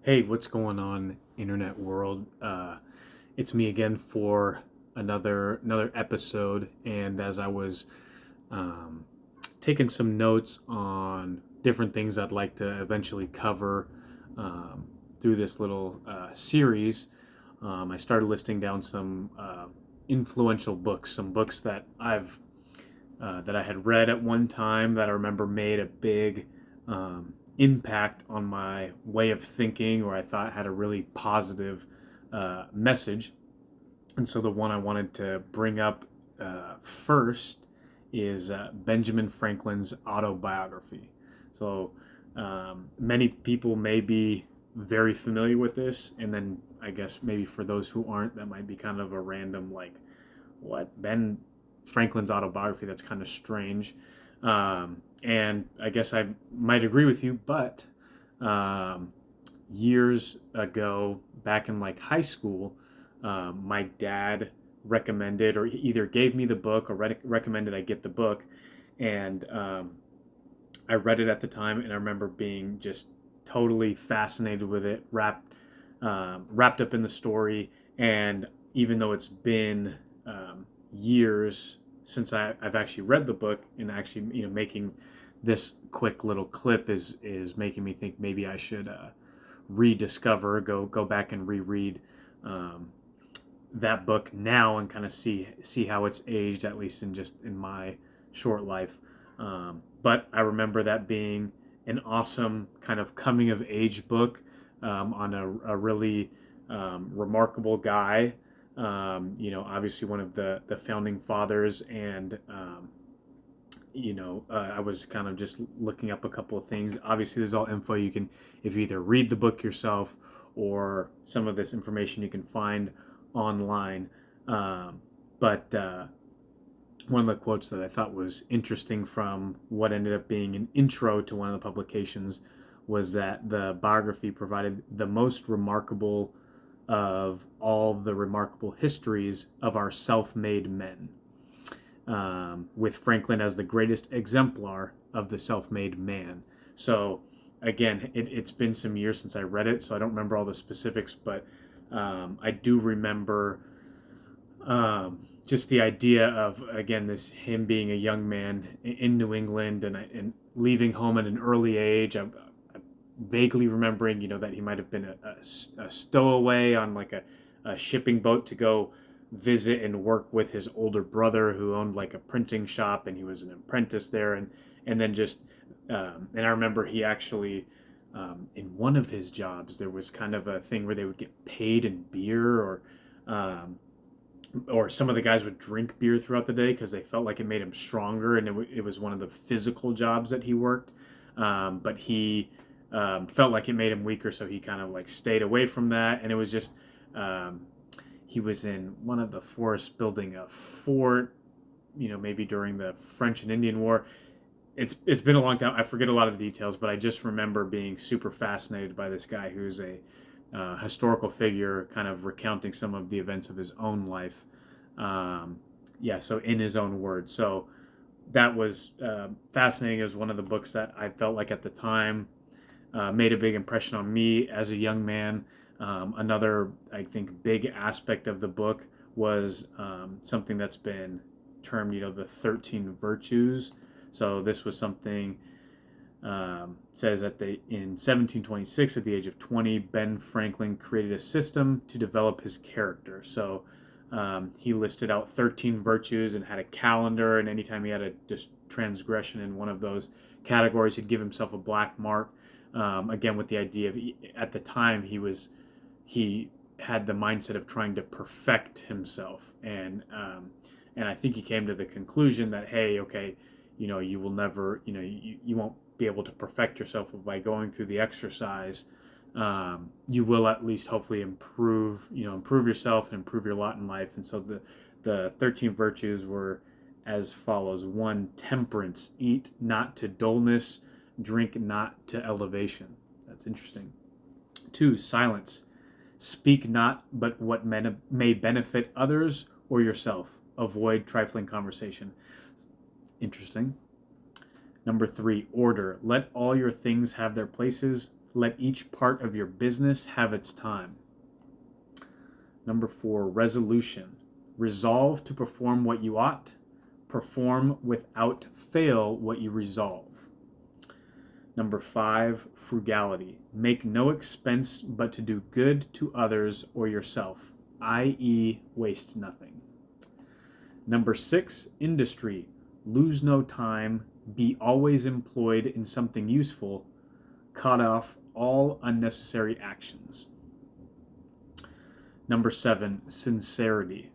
Hey, what's going on, internet world? It's me again for another episode. And as I was um, taking some notes on different things I'd like to eventually cover um, through this little series, I started listing down some influential books, some books that I had read at one time that I remember made a big impact on my way of thinking, or I thought had a really positive message. And so the one I wanted to bring up first is Benjamin Franklin's autobiography. So many people may be very familiar with this, and then I guess maybe for those who aren't, that might be kind of a random, like, what, Ben Franklin's autobiography? That's kind of strange. And I guess I might agree with you, but um, years ago, back in like high school, my dad recommended, or he either gave me the book or recommended I get the book. And I read it at the time, and I remember being just totally fascinated with it, wrapped up in the story. And even though it's been years since I've actually read the book, and actually, making this quick little clip is making me think maybe I should rediscover, go back and reread um, that book now, and kind of see how it's aged, at least in my short life. But I remember that being an awesome kind of coming of age book on a really remarkable guy. Obviously one of the founding fathers, and I was kind of just looking up a couple of things. Obviously, there's all info you can, if you either read the book yourself, or some of this information you can find online. But one of the quotes that I thought was interesting from what ended up being an intro to one of the publications was that the biography provided the most remarkable of all the remarkable histories of our self-made men, with Franklin as the greatest exemplar of the self-made man. So again, it's been some years since I read it, so I don't remember all the specifics, but I do remember just the idea of, again, this him being a young man in New England, and leaving home at an early age. I'm vaguely remembering, that he might have been a stowaway on like a shipping boat to go visit and work with his older brother, who owned like a printing shop, and he was an apprentice there. And then just and I remember he actually, in one of his jobs, there was kind of a thing where they would get paid in beer, um, or some of the guys would drink beer throughout the day because they felt like it made him stronger, and it was one of the physical jobs that he worked. But he felt like it made him weaker, so he kind of like stayed away from that. And it was just um, he was in one of the forests building a fort, maybe during the French and Indian War. It's been a long time. I forget a lot of the details, but I just remember being super fascinated by this guy who's a historical figure, kind of recounting some of the events of his own life. Yeah, so in his own words. So that was fascinating. It was one of the books that I felt like at the time made a big impression on me as a young man. Another, I think, big aspect of the book was something that's been termed, the 13 virtues. So this was something, says that in 1726, at the age of 20, Ben Franklin created a system to develop his character. So he listed out 13 virtues and had a calendar, and anytime he had a transgression in one of those categories, he'd give himself a black mark. Again, with the idea of, at the time, he had the mindset of trying to perfect himself, and I think he came to the conclusion that, hey, okay, you will never, you won't be able to perfect yourself, but by going through the exercise, you will at least hopefully improve yourself and improve your lot in life. And so the 13 virtues were as follows: 1, temperance, eat not to dullness, drink not to elevation. That's interesting. 2, silence, speak not but what may benefit others or yourself. Avoid trifling conversation. Interesting. Number 3, order. Let all your things have their places. Let each part of your business have its time. Number 4, resolution. Resolve to perform what you ought. Perform without fail what you resolve. Number 5, frugality. Make no expense but to do good to others or yourself, i.e., waste nothing. Number 6, industry. Lose no time. Be always employed in something useful. Cut off all unnecessary actions. Number 7, sincerity.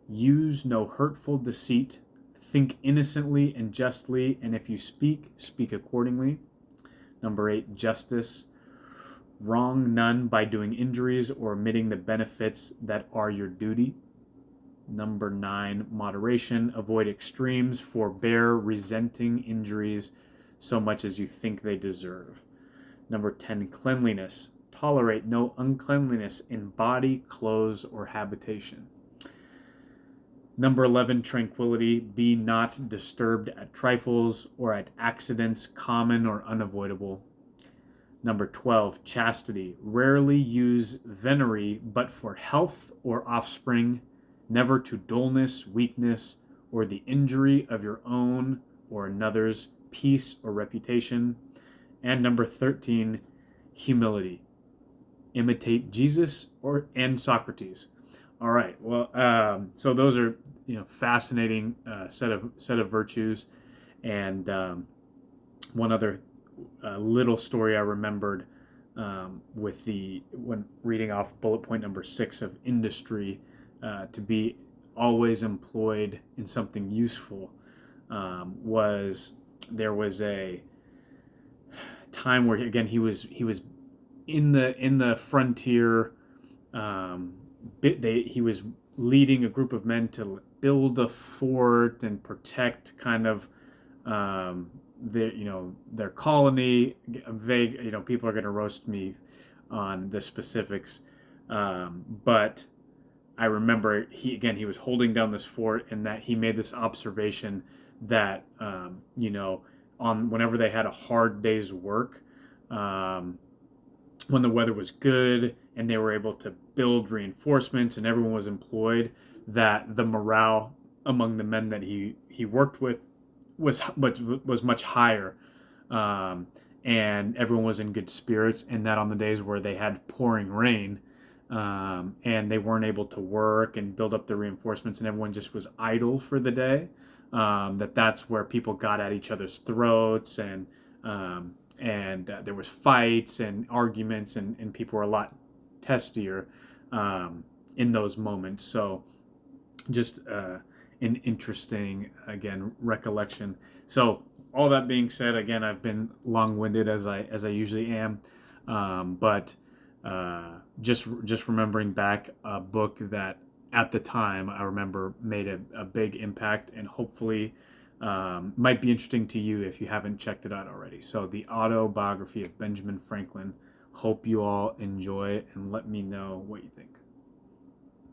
Use no hurtful deceit. Think innocently and justly, and if you speak, speak accordingly. Number 8, justice. Wrong none by doing injuries or omitting the benefits that are your duty. Number 9, moderation. Avoid extremes. Forbear resenting injuries so much as you think they deserve. Number 10, cleanliness. Tolerate no uncleanliness in body, clothes, or habitation. Number 11, tranquility. Be not disturbed at trifles or at accidents common or unavoidable. Number 12, chastity. Rarely use venery, but for health or offspring, never to dullness, weakness, or the injury of your own or another's peace or reputation. And number 13, humility. Imitate Jesus and Socrates. All right. Well, so those are fascinating set of virtues, and one other little story I remembered when reading off bullet point number 6 of industry, to be always employed in something useful, there was a time where again he was in the frontier. He was leading a group of men to build a fort and protect kind of their colony. Vague, people are going to roast me on the specifics, but I remember he was holding down this fort, and that he made this observation that on whenever they had a hard day's work, when the weather was good and they were able to build reinforcements and everyone was employed, that the morale among the men that he worked with was much higher, and everyone was in good spirits. And that on the days where they had pouring rain, and they weren't able to work and build up the reinforcements, and everyone just was idle for the day, that's where people got at each other's throats, and there was fights and arguments, and people were a lot testier in those moments. So just an interesting, again, recollection. So all that being said, again, I've been long-winded as I usually am, but just remembering back a book that at the time I remember made a big impact, and hopefully might be interesting to you if you haven't checked it out already. So the Autobiography of Benjamin Franklin. Hope you all enjoy it, and let me know what you think.